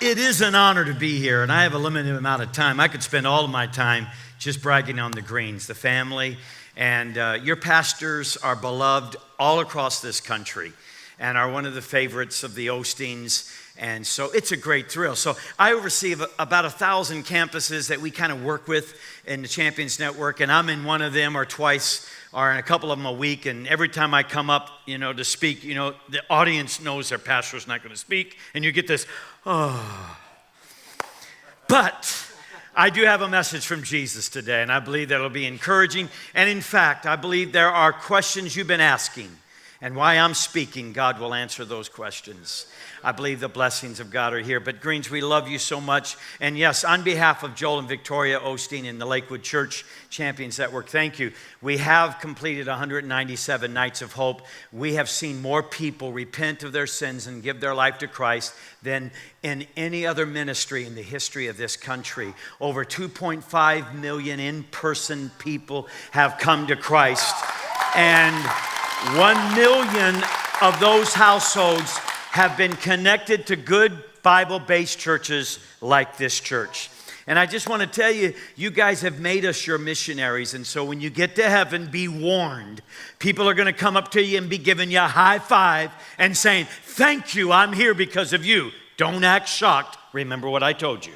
It is an honor to be here, and I have a limited amount of time. I could spend all of my time just bragging on the Greens, the family, and your pastors are beloved all across this country and are one of the favorites of the Osteens, and so it's a great thrill. So I oversee about 1,000 campuses that we kind of work with in the Champions Network, and I'm in one of them or twice or in a couple of them a week, and every time I come up, to speak, the audience knows their pastor's not going to speak, and you get this, oh. But I do have a message from Jesus today, and I believe that it'll be encouraging, and in fact, I believe there are questions you've been asking, and while I'm speaking, God will answer those questions. I believe the blessings of God are here. But Greens, we love you so much. And yes, on behalf of Joel and Victoria Osteen and the Lakewood Church Champions Network, thank you. We have completed 197 Nights of Hope. We have seen more people repent of their sins and give their life to Christ than in any other ministry in the history of this country. Over 2.5 million in-person people have come to Christ. And 1 million of those households have been connected to good Bible-based churches like this church. And I just want to tell you, you guys have made us your missionaries. And so when you get to heaven, be warned. People are going to come up to you and be giving you a high five and saying, thank you, I'm here because of you. Don't act shocked. Remember what I told you.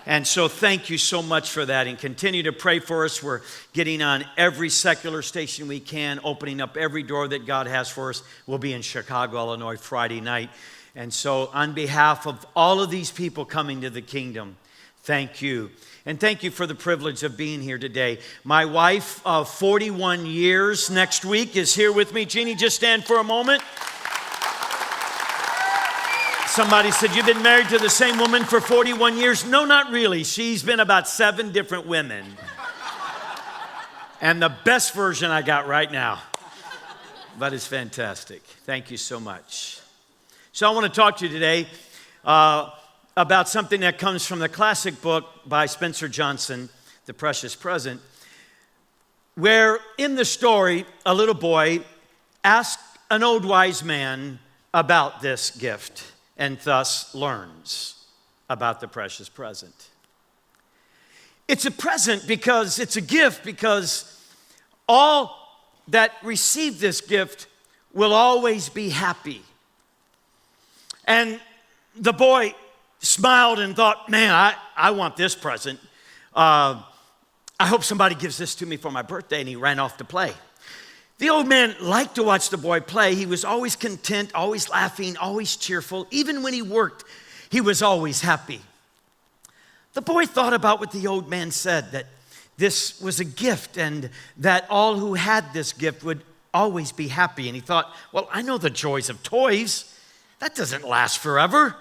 And so thank you so much for that, and continue to pray for us. We're getting on every secular station we can, opening up every door that God has for us. We'll be in Chicago, Illinois, Friday night. And so on behalf of all of these people coming to the kingdom, thank you. And thank you for the privilege of being here today. My wife of 41 years next week is here with me. Jeannie, just stand for a moment. Somebody said, you've been married to the same woman for 41 years? No, not really. She's been about 7 different women. And the best version I got right now. But it's fantastic. Thank you so much. So I want to talk to you today about something that comes from the classic book by Spencer Johnson, The Precious Present, where in the story, a little boy asked an old wise man about this gift, and thus learns about the precious present. It's a present because it's a gift, because all that receive this gift will always be happy. And the boy smiled and thought, man, I want this present. I hope somebody gives this to me for my birthday, and he ran off to play. The old man liked to watch the boy play. He was always content, always laughing, always cheerful. Even when he worked, he was always happy. The boy thought about what the old man said, that this was a gift and that all who had this gift would always be happy. And he thought, well, I know the joys of toys. That doesn't last forever.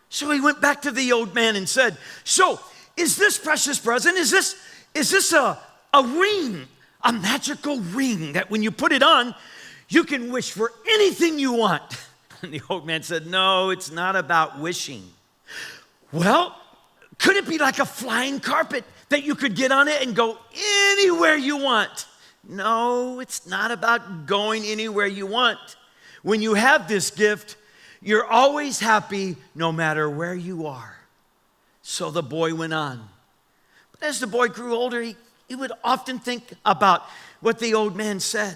So he went back to the old man and said, so is this precious present, is this a ring? A magical ring that when you put it on, you can wish for anything you want. And the old man said, no, it's not about wishing. Well, could it be like a flying carpet that you could get on it and go anywhere you want? No, it's not about going anywhere you want. When you have this gift, you're always happy no matter where you are. So the boy went on. But as the boy grew older, he would often think about what the old man said,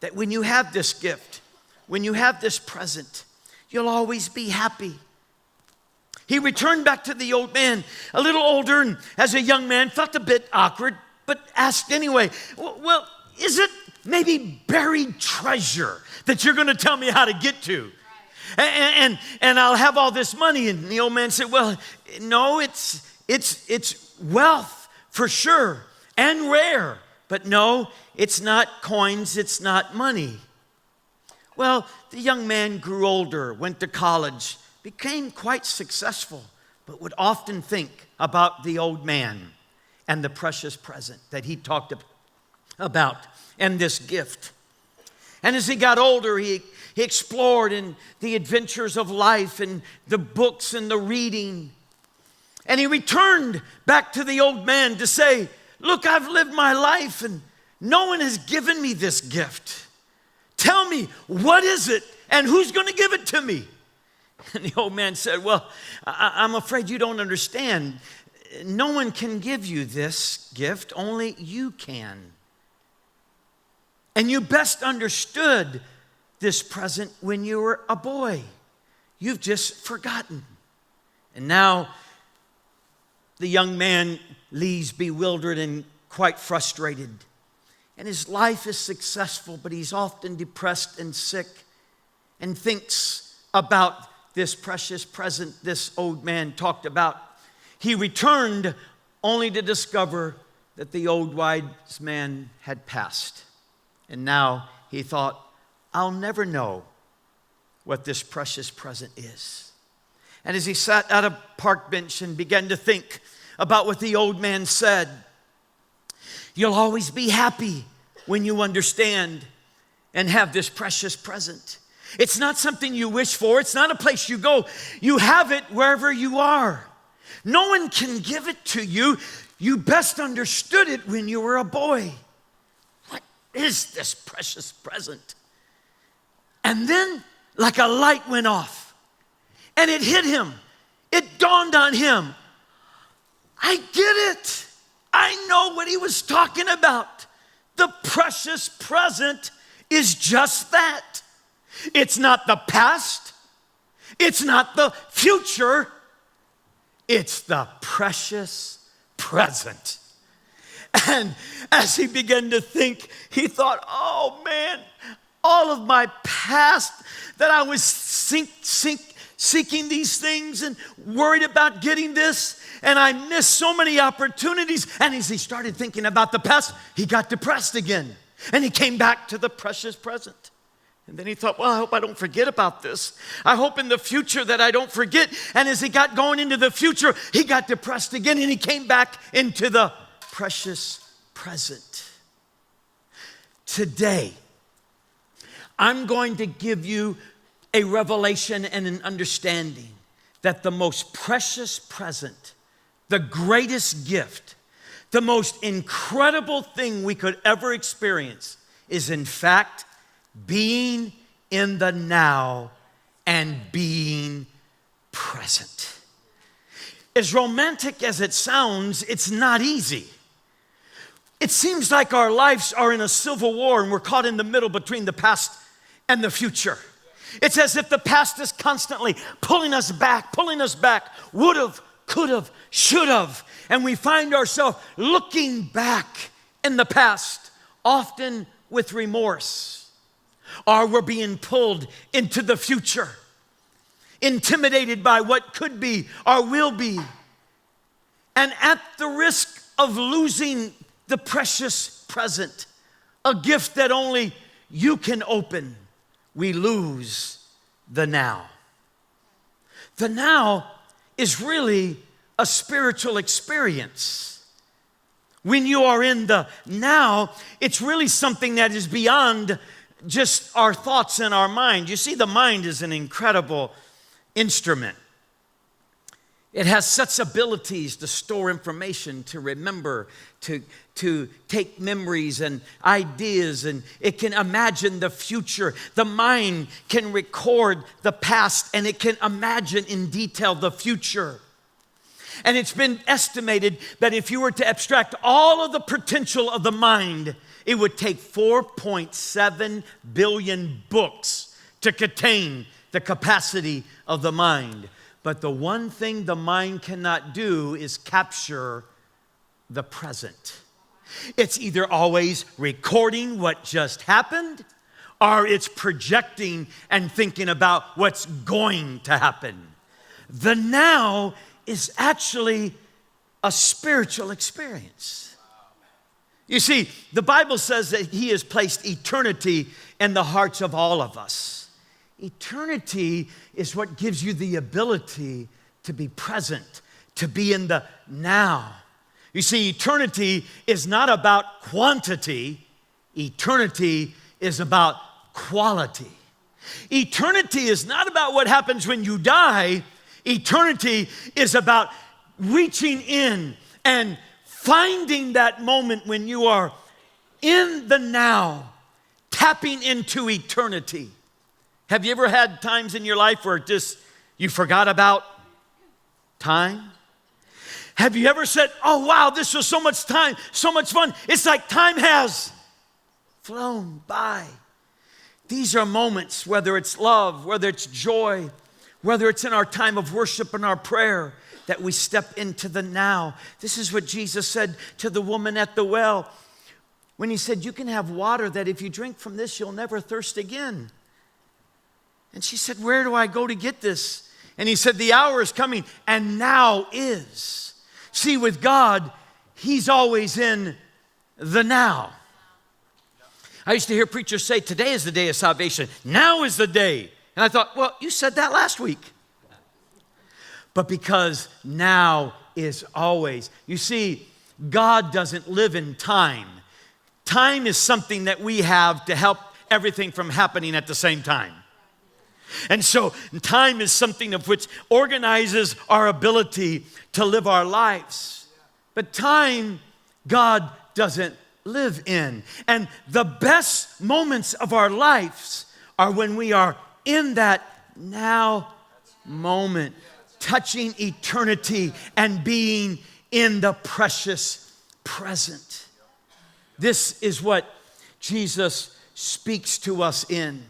that when you have this gift, when you have this present, you'll always be happy. He returned back to the old man, a little older, and as a young man, felt a bit awkward, but asked anyway, well, is it maybe buried treasure that you're going to tell me how to get to? And I'll have all this money. And the old man said, well, no, it's wealth for sure. And rare, but no, it's not coins, it's not money. Well, the young man grew older, went to college, became quite successful, but would often think about the old man and the precious present that he talked about and this gift. And as he got older, he explored in the adventures of life and the books and the reading. And he returned back to the old man to say, look, I've lived my life and no one has given me this gift. Tell me, what is it and who's going to give it to me? And the old man said, well, I'm afraid you don't understand. No one can give you this gift, only you can. And you best understood this present when you were a boy. You've just forgotten. And now the young man leaves bewildered and quite frustrated. And his life is successful, but he's often depressed and sick and thinks about this precious present this old man talked about. He returned only to discover that the old wise man had passed. And now he thought, I'll never know what this precious present is. And as he sat at a park bench and began to think about what the old man said, you'll always be happy when you understand and have this precious present. It's not something you wish for. It's not a place you go. You have it wherever you are. No one can give it to you. You best understood it when you were a boy. What is this precious present? And then, like a light went off, and it hit him. It dawned on him. I get it. I know what he was talking about. The precious present is just that. It's not the past. It's not the future. It's the precious present. And as he began to think, he thought, oh man, all of my past that I was seeking these things and worried about getting this, and I missed so many opportunities. And as he started thinking about the past, he got depressed again. And he came back to the precious present. And then he thought, well, I hope I don't forget about this. I hope in the future that I don't forget. And as he got going into the future, he got depressed again, and he came back into the precious present. Today, I'm going to give you a revelation and an understanding that the most precious present, the greatest gift, the most incredible thing we could ever experience is, in fact, being in the now and being present. As romantic as it sounds, it's not easy. It seems like our lives are in a civil war and we're caught in the middle between the past and the future. It's as if the past is constantly pulling us back, would've, could've, should've. And we find ourselves looking back in the past, often with remorse. Or we're being pulled into the future, intimidated by what could be or will be. And at the risk of losing the precious present, a gift that only you can open, we lose the now. The now is really a spiritual experience. When you are in the now, it's really something that is beyond just our thoughts and our mind. You see, the mind is an incredible instrument. It has such abilities to store information, to remember, to take memories and ideas, and it can imagine the future. The mind can record the past, and it can imagine in detail the future. And it's been estimated that if you were to abstract all of the potential of the mind, it would take 4.7 billion books to contain the capacity of the mind. But the one thing the mind cannot do is capture the present. It's either always recording what just happened, or it's projecting and thinking about what's going to happen. The now is actually a spiritual experience. You see, the Bible says that He has placed eternity in the hearts of all of us. Eternity is what gives you the ability to be present, to be in the now. You see, eternity is not about quantity. Eternity is about quality. Eternity is not about what happens when you die. Eternity is about reaching in and finding that moment when you are in the now, tapping into eternity. Have you ever had times in your life where just You forgot about time? Have you ever said, oh, wow, this was so much time, so much fun. It's like time has flown by. These are moments, whether it's love, whether it's joy, whether it's in our time of worship and our prayer, that we step into the now. This is what Jesus said to the woman at the well when he said, you can have water that if you drink from this, you'll never thirst again. And she said, where do I go to get this? And he said, the hour is coming, and now is. See, with God, he's always in the now. I used to hear preachers say, today is the day of salvation. Now is the day. And I thought, well, you said that last week. But because now is always. You see, God doesn't live in time. Time is something that we have to help everything from happening at the same time. And so time is something of which organizes our ability to live our lives. But time, God doesn't live in. And the best moments of our lives are when we are in that now moment, touching eternity and being in the precious present. This is what Jesus speaks to us in.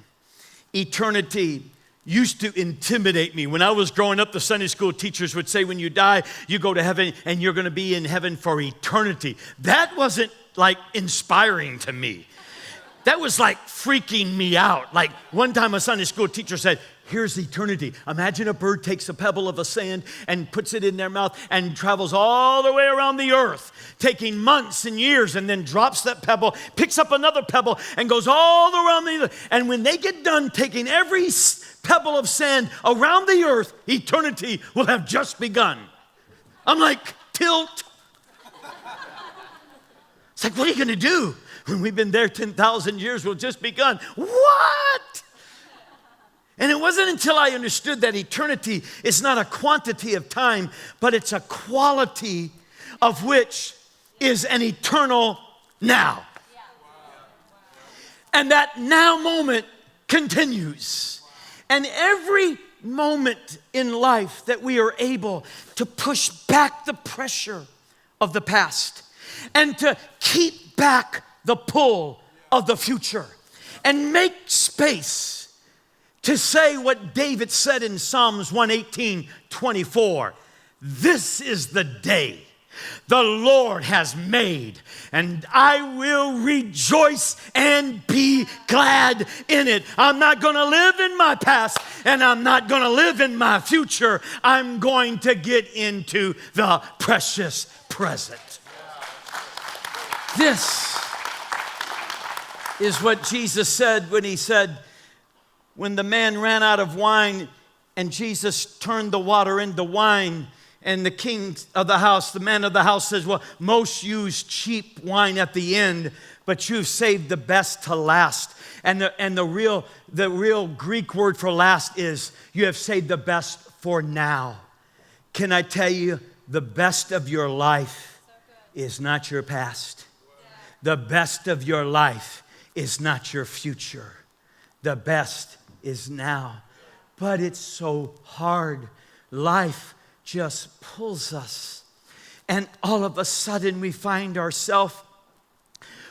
Eternity used to intimidate me. When I was growing up, the Sunday school teachers would say, when you die, you go to heaven and you're going to be in heaven for eternity. That wasn't like inspiring to me. That was like freaking me out. Like one time a Sunday school teacher said, here's eternity. Imagine a bird takes a pebble of a sand and puts it in their mouth and travels all the way around the earth, taking months and years, and then drops that pebble, picks up another pebble, and goes all around the earth. And when they get done taking every pebble of sand around the earth, eternity will have just begun. I'm like, tilt. It's like, what are you going to do? When we've been there 10,000 years, we'll just begun. What? And it wasn't until I understood that eternity is not a quantity of time, but it's a quality of which is an eternal now. And that now moment continues. And every moment in life that we are able to push back the pressure of the past and to keep back the pull of the future and make space to say what David said in Psalms 118:24. This is the day the Lord has made, and I will rejoice and be glad in it. I'm not going to live in my past, and I'm not going to live in my future. I'm going to get into the precious present. This is what Jesus said when he said, when the man ran out of wine and Jesus turned the water into wine, and the king of the house, the man of the house says, well, most use cheap wine at the end, but you've saved the best to last. And the real Greek word for last is you have saved the best for now. Can I tell you, the best of your life is not your past. The best of your life is not your future. The best is now. But it's so hard. Life just pulls us. And all of a sudden we find ourselves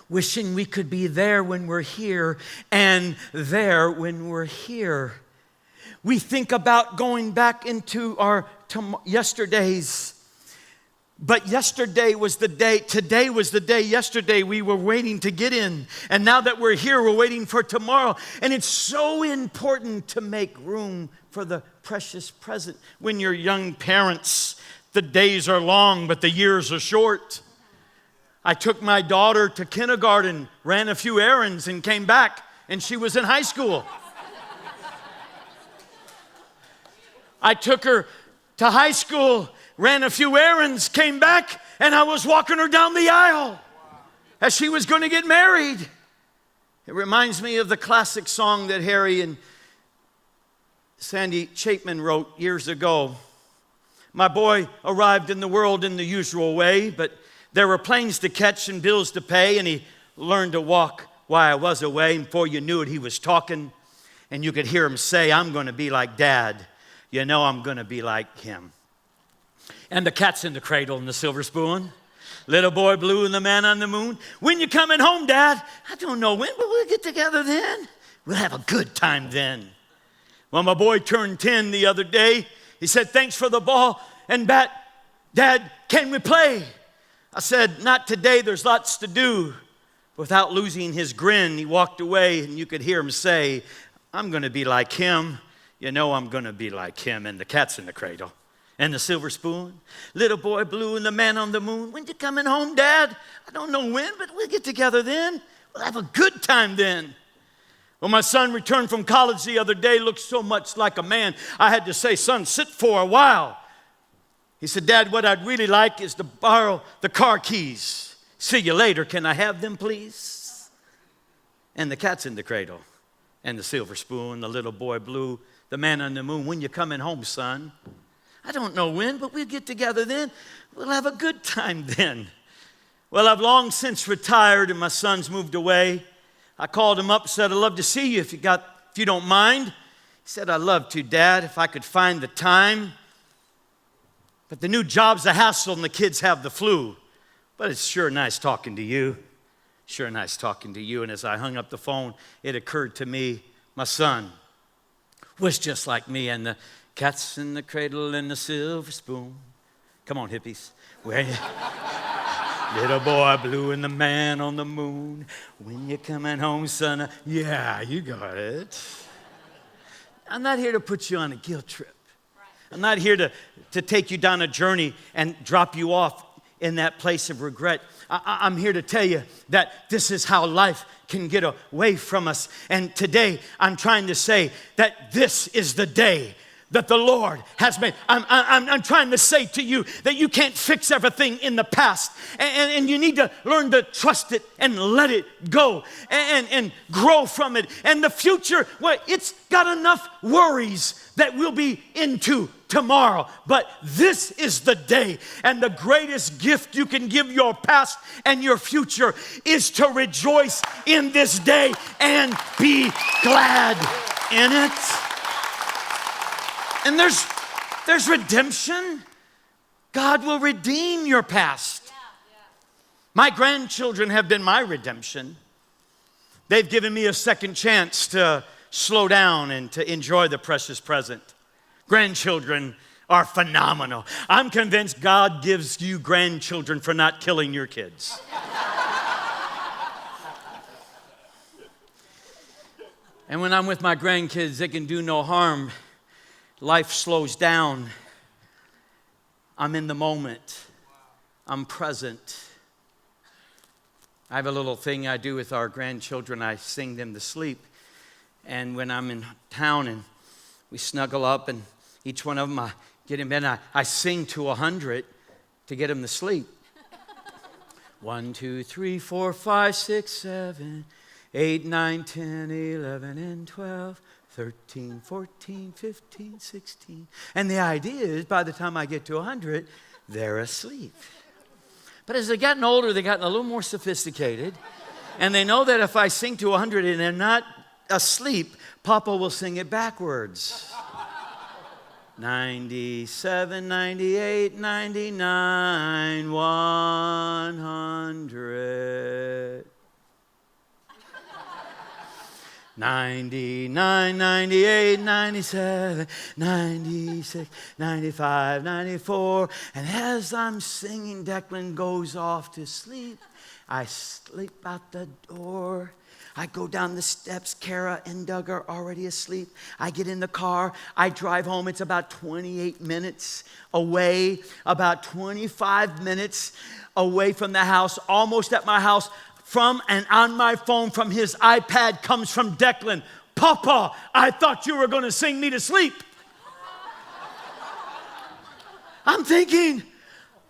wishing we could be there when we're here and there when we're here. We think about going back into our yesterdays. But yesterday was the day, today was the day, yesterday we were waiting to get in. And now that we're here, we're waiting for tomorrow. And it's so important to make room for the precious present. When you're young parents, the days are long, but the years are short. I took my daughter to kindergarten, ran a few errands, and came back, and she was in high school. I took her to high school, ran a few errands, came back, and I was walking her down the aisle as she was going to get married. It reminds me of the classic song that Harry and Sandy Chapman wrote years ago. My boy arrived in the world in the usual way, but there were planes to catch and bills to pay, and he learned to walk while I was away. And before you knew it, he was talking, and you could hear him say, I'm going to be like Dad. you know I'm going to be like him. And the cat's in the cradle and the silver spoon. Little boy blue and the man on the moon. When you coming home, Dad? I don't know when, but we'll get together then. We'll have a good time then. Well, my boy turned 10 the other day. He said, thanks for the ball and bat. Dad, can we play? I said, not today, there's lots to do. Without losing his grin, he walked away, and you could hear him say, I'm going to be like him. You know I'm going to be like him. And the cat's in the cradle. And the silver spoon. Little boy blue and the man on the moon. When you coming home, Dad? I don't know when, but we'll get together then. We'll have a good time then. Well, my son returned from college the other day, looked so much like a man. I had to say, son, sit for a while. He said, Dad, what I'd really like is to borrow the car keys. See you later. Can I have them, please? And the cat's in the cradle. And the silver spoon, the little boy blue, the man on the moon. When you coming home, son? I don't know when, but we'll get together then. We'll have a good time then. Well, I've long since retired and my son's moved away. I called him up and said, I'd love to see you if you don't mind. He said, I'd love to, Dad, if I could find the time. But the new job's a hassle and the kids have the flu. But it's sure nice talking to you. Sure nice talking to you. And as I hung up the phone, it occurred to me, my son was just like me. And the cat's in the cradle and the silver spoon. Come on, hippies. Little boy blue and the man on the moon. When you coming home, son? Yeah, you got it. I'm not here to put you on a guilt trip. I'm not here to take you down a journey and drop you off in that place of regret. I'm here to tell you that this is how life can get away from us. And today, I'm trying to say that this is the day that the Lord has made. I'm trying to say to you that you can't fix everything in the past. And you need to learn to trust it and let it go and grow from it. And the future, well, it's got enough worries that we'll be into tomorrow. But this is the day. And the greatest gift you can give your past and your future is to rejoice in this day and be glad in it. And there's redemption. God will redeem your past. My grandchildren have been my redemption. They've given me a second chance to slow down and to enjoy the precious present. Grandchildren are phenomenal. I'm convinced God gives you grandchildren for not killing your kids. And when I'm with my grandkids, they can do no harm. Life slows down. I'm in the moment. I'm present. I have a little thing I do with our grandchildren. I sing them to sleep. And when I'm in town and we snuggle up and each one of them, I get in bed and I sing to 100 to get them to sleep. 1, 2, 3, 4, 5, 6, 7, 8, 9, 10, 11, and 12. 13, 14, 15, 16. And the idea is by the time I get to 100, they're asleep. But as they've gotten older, they've gotten a little more sophisticated. And they know that if I sing to 100 and they're not asleep, Papa will sing it backwards. 97, 98, 99, 100. 99, 98, 97, 96, 95, 94. And as I'm singing, Declan goes off to sleep. I sleep out the door. I go down the steps. Kara and Doug are already asleep. I get in the car. I drive home. It's about 28 minutes away, about 25 minutes away from the house, almost at my house. From and on my phone from his iPad comes from Declan. Papa, I thought you were going to sing me to sleep. I'm thinking,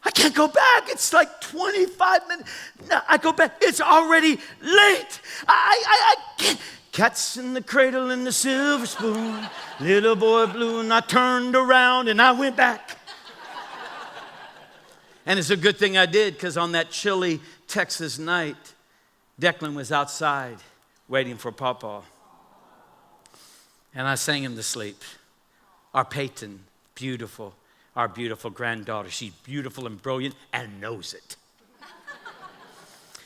I can't go back. It's like 25 minutes. No, I go back. It's already late. I can't. Cat's in the cradle and the silver spoon. Little boy blue, and I turned around and I went back. And it's a good thing I did, because on that chilly Texas night, Declan was outside waiting for Papa. And I sang him to sleep. our Peyton, beautiful, our beautiful granddaughter. She's beautiful and brilliant and knows it.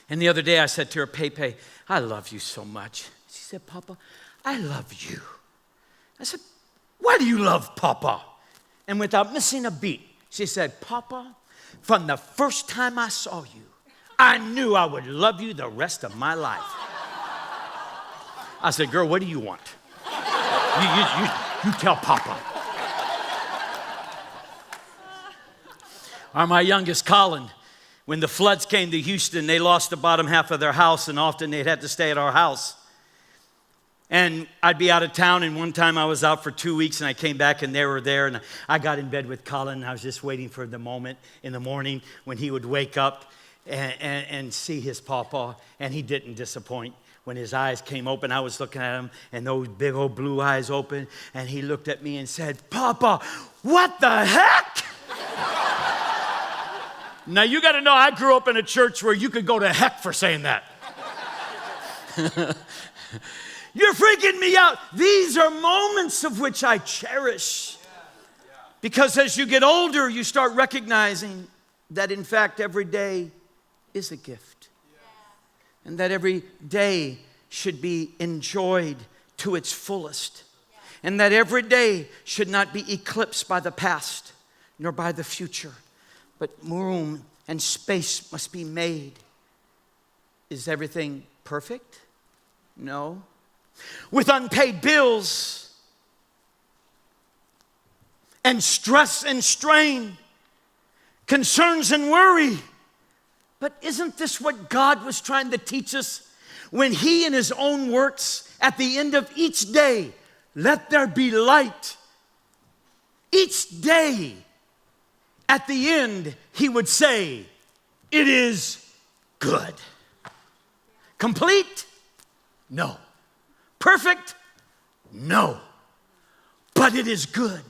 And the other day I said to her, Pepe, I love you so much. She said, Papa, I love you. I said, why do you love Papa? And without missing a beat, she said, Papa, from the first time I saw you, I knew I would love you the rest of my life. I said, girl, what do you want? You tell Papa. Or my youngest, Colin, when the floods came to Houston, they lost the bottom half of their house, and often they'd have to stay at our house. And I'd be out of town, and one time I was out for 2 weeks, and I came back, and they were there, and I got in bed with Colin, and I was just waiting for the moment in the morning when he would wake up and see his pawpaw, and he didn't disappoint. When his eyes came open, I was looking at him, and those big old blue eyes open, and he looked at me and said, Papa, what the heck? Now, you got to know, I grew up in a church where you could go to heck for saying that. You're freaking me out. These are moments of which I cherish. Because as you get older, you start recognizing that, in fact, every day is a gift. And that every day should be enjoyed to its fullest. And that every day should not be eclipsed by the past, nor by the future. But room and space must be made. Is everything perfect? No. With unpaid bills and stress and strain, concerns and worry. But isn't this what God was trying to teach us when He, in His own works, at the end of each day, let there be light. Each day, at the end, He would say, it is good. Complete? No. Perfect? No. But it is good.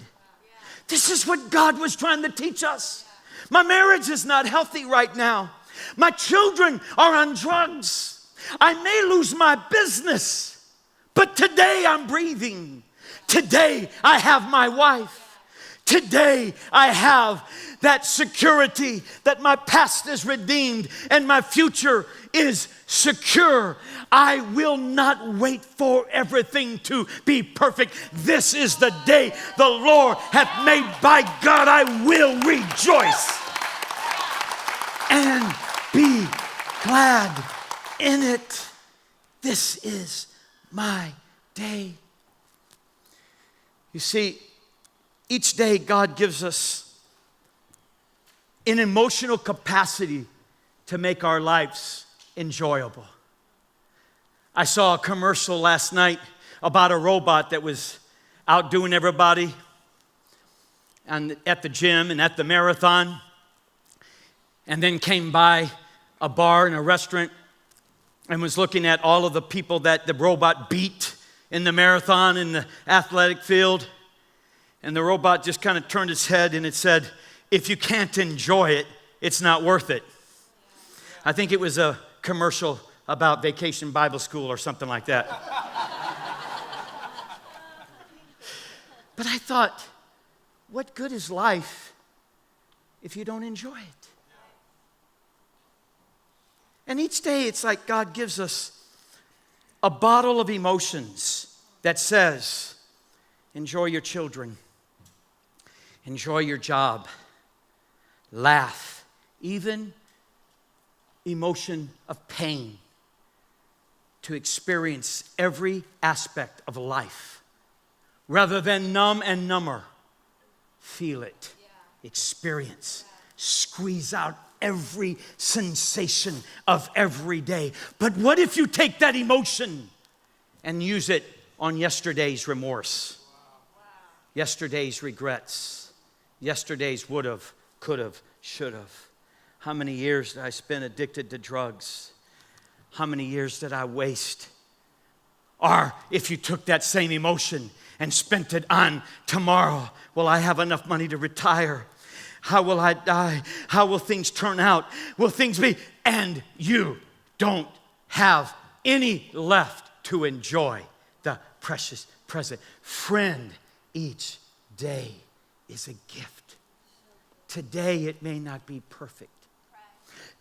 This is what God was trying to teach us. My marriage is not healthy right now. My children are on drugs. I may lose my business, but today I'm breathing. Today I have my wife. Today I have that security that my past is redeemed and my future is secure. I will not wait for everything to be perfect. This is the day the Lord hath made. By God, I will rejoice and be glad in it. This is my day. You see, each day God gives us an emotional capacity to make our lives enjoyable. I saw a commercial last night about a robot that was outdoing everybody and at the gym and at the marathon, and then came by a bar and a restaurant and was looking at all of the people that the robot beat in the marathon in the athletic field. And the robot just kind of turned its head and it said, if you can't enjoy it, it's not worth it. I think it was a commercial about Vacation Bible School or something like that. But I thought, what good is life if you don't enjoy it? And each day it's like God gives us a bottle of emotions that says, enjoy your children. Enjoy your job, laugh, even emotion of pain, to experience every aspect of life. Rather than numb and number, feel it, experience, squeeze out every sensation of every day. But what if you take that emotion and use it on yesterday's remorse, yesterday's regrets, yesterday's would've, could've, should've? How many years did I spend addicted to drugs? How many years did I waste? Or if you took that same emotion and spent it on tomorrow, will I have enough money to retire? How will I die? How will things turn out? Will things be? And you don't have any left to enjoy the precious present. Friend, each day is a gift. Today it may not be perfect.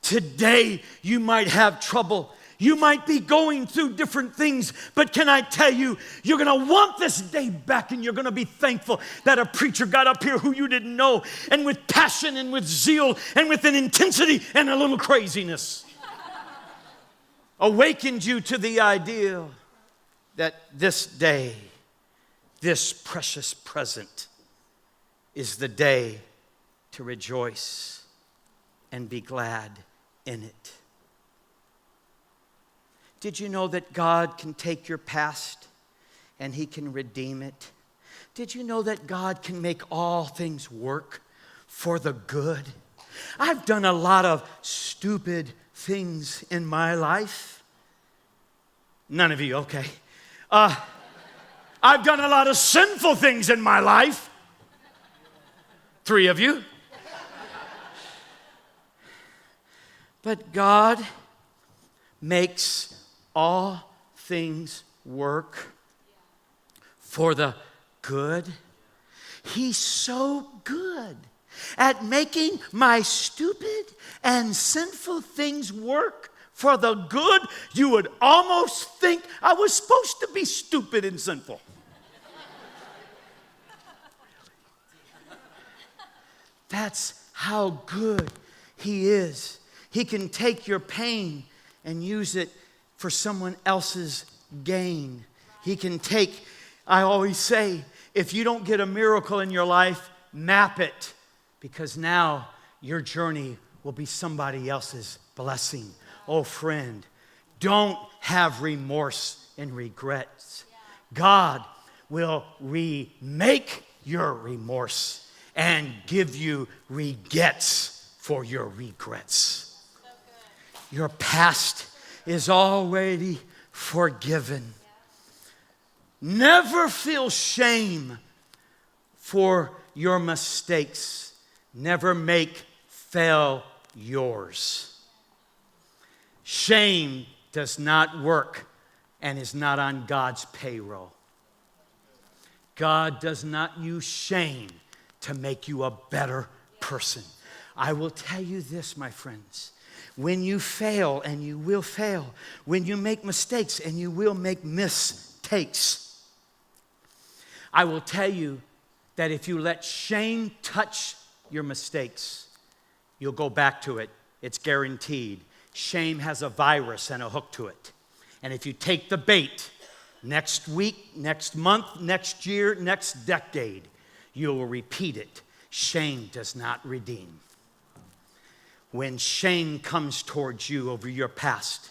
Today you might have trouble. You might be going through different things, but can I tell you, you're going to want this day back, and you're going to be thankful that a preacher got up here who you didn't know, and with passion and with zeal and with an intensity and a little craziness awakened you to the idea that this day, this precious present, is the day to rejoice and be glad in it. Did you know that God can take your past and He can redeem it? Did you know that God can make all things work for the good? I've done a lot of stupid things in my life. None of you, okay. I've done a lot of sinful things in my life. 3 of you. But God makes all things work for the good. He's so good at making my stupid and sinful things work for the good. You would almost think I was supposed to be stupid and sinful. That's how good He is. He can take your pain and use it for someone else's gain. He can take, I always say, if you don't get a miracle in your life, map it, because now your journey will be somebody else's blessing. Oh, friend, don't have remorse and regrets. God will remake your remorse and give you regrets for your regrets. Your past is already forgiven. Never feel shame for your mistakes. Never make fail yours. Shame does not work and is not on God's payroll. God does not use shame to make you a better person. I will tell you this, my friends. When you fail, and you will fail, when you make mistakes, and you will make mistakes, I will tell you that if you let shame touch your mistakes, you'll go back to it. It's guaranteed. Shame has a virus and a hook to it. And if you take the bait, next week, next month, next year, next decade, you will repeat it. Shame does not redeem. When shame comes towards you over your past,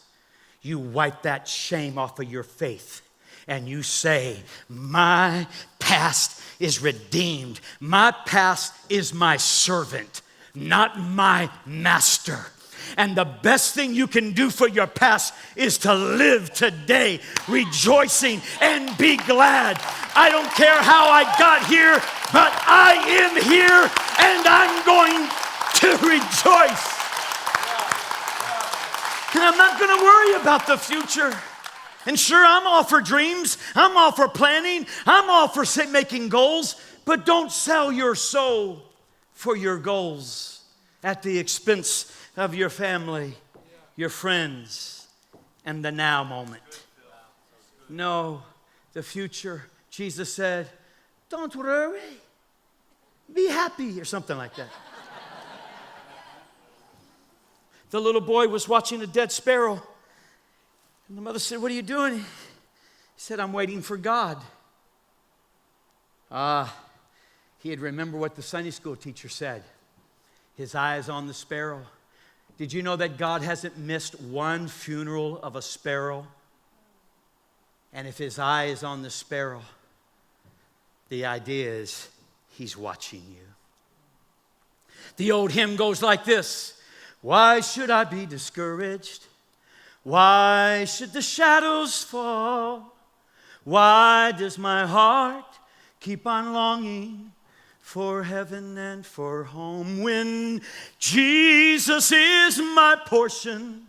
you wipe that shame off of your faith and you say, my past is redeemed. My past is my servant, not my master. And the best thing you can do for your past is to live today rejoicing and be glad. I don't care how I got here, but I am here and I'm going to rejoice. And I'm not going to worry about the future. And sure, I'm all for dreams. I'm all for planning. I'm all for making goals. But don't sell your soul for your goals at the expense of your family, your friends, and the now moment. No, the future. Jesus said, don't worry. Be happy, or something like that. The little boy was watching a dead sparrow. And the mother said, what are you doing? He said, I'm waiting for God. He had remembered what the Sunday school teacher said. His eyes on the sparrow. Did you know that God hasn't missed one funeral of a sparrow? And if his eye is on the sparrow, the idea is he's watching you. The old hymn goes like this. Why should I be discouraged? Why should the shadows fall? Why does my heart keep on longing for heaven and for home? When Jesus is my portion,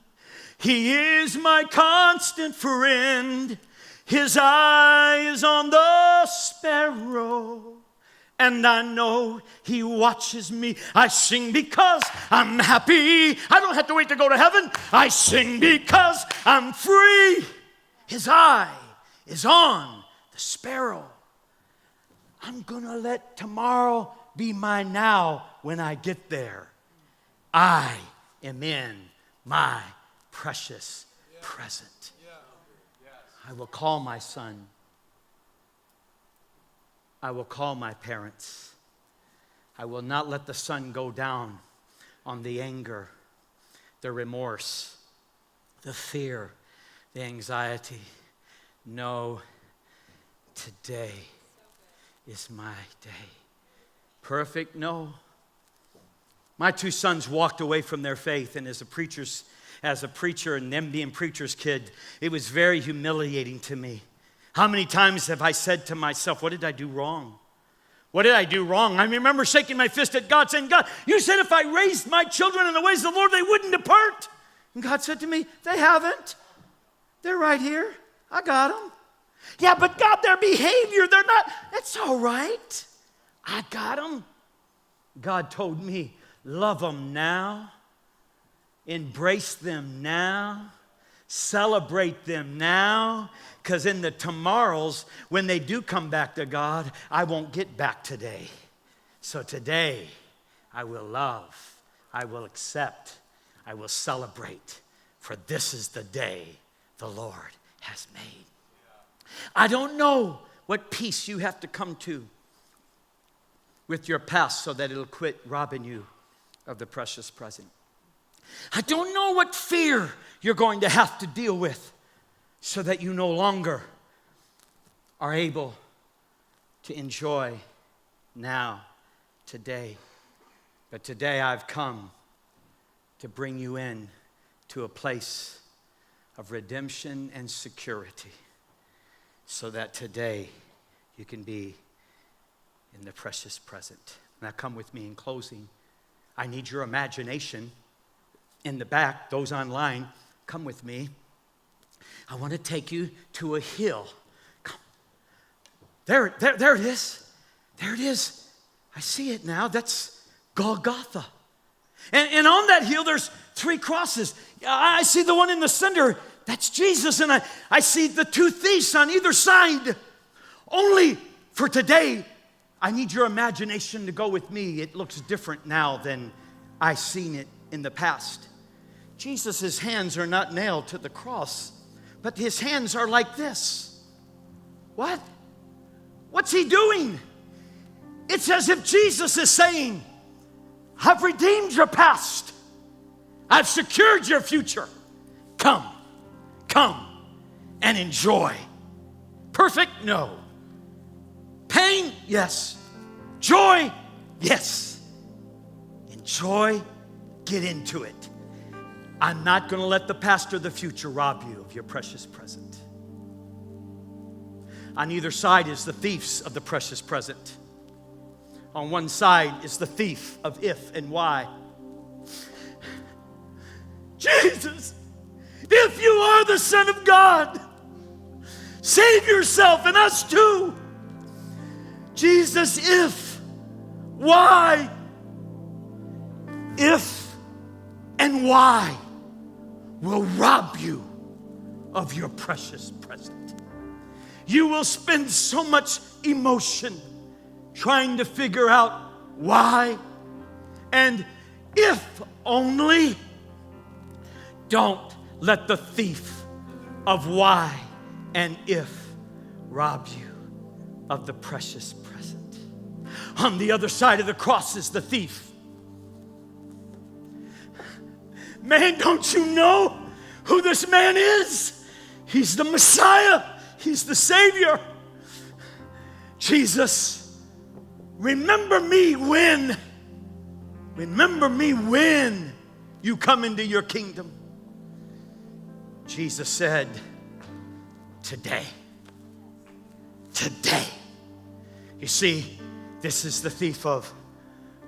He is my constant friend. His eye is on the sparrow, and I know He watches me. I sing because I'm happy. I don't have to wait to go to heaven. I sing because I'm free. His eye is on the sparrow. I'm going to let tomorrow be my now when I get there. I am in my precious present. I will call my son. I will call my parents. I will not let the sun go down on the anger, the remorse, the fear, the anxiety. No, today is my day. Perfect? No. My two sons walked away from their faith, and as a preacher and them being preacher's kid, it was very humiliating to me. How many times have I said to myself, what did I do wrong? What did I do wrong? I remember shaking my fist at God, saying, God, you said if I raised my children in the ways of the Lord, they wouldn't depart. And God said to me, they haven't. They're right here. I got them. Yeah, but God, their behavior, they're not. It's all right. I got them. God told me, love them now. Embrace them now. Celebrate them now. Because in the tomorrows, when they do come back to God, I won't get back today. So today, I will love, I will accept, I will celebrate. For this is the day the Lord has made. I don't know what peace you have to come to with your past so that it'll quit robbing you of the precious present. I don't know what fear you're going to have to deal with so that you no longer are able to enjoy now, today. But today I've come to bring you in to a place of redemption and security so that today you can be in the precious present. Now come with me in closing. I need your imagination. In the back, those online, come with me. I want to take you to a hill. Come. There it is. There it is. I see it now. That's Golgotha. And on that hill, there's 3 crosses. I see the one in the center. That's Jesus. And I see the 2 thieves on either side. Only for today, I need your imagination to go with me. It looks different now than I've seen it in the past. Jesus' hands are not nailed to the cross, but his hands are like this. What? What's he doing? It's as if Jesus is saying, I've redeemed your past. I've secured your future. Come and enjoy. Perfect? No. Pain? Yes. Joy? Yes. Enjoy. Get into it. I'm not going to let the past or the future rob you of your precious present. On either side is the thieves of the precious present. On one side is the thief of if and why. Jesus, if you are the Son of God, save yourself and us too. Jesus, if, why? If and why will rob you of your precious present. You will spend so much emotion trying to figure out why and if only. Don't let the thief of why and if rob you of the precious present. On the other side of the cross is the thief. Man, don't you know who this man is? He's the Messiah. He's the Savior. Jesus, remember me when you come into your kingdom. Jesus said, today. You see, this is the thief of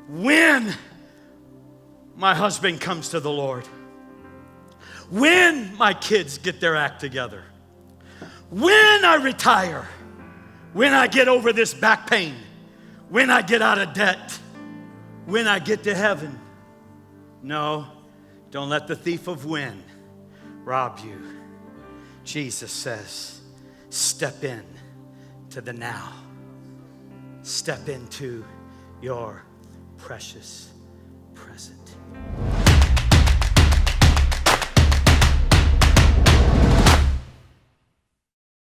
when my husband comes to the Lord, when my kids get their act together, when I retire, when I get over this back pain, when I get out of debt, when I get to heaven. No, don't let the thief of when rob you. Jesus says, step in to the now. Step into your precious present.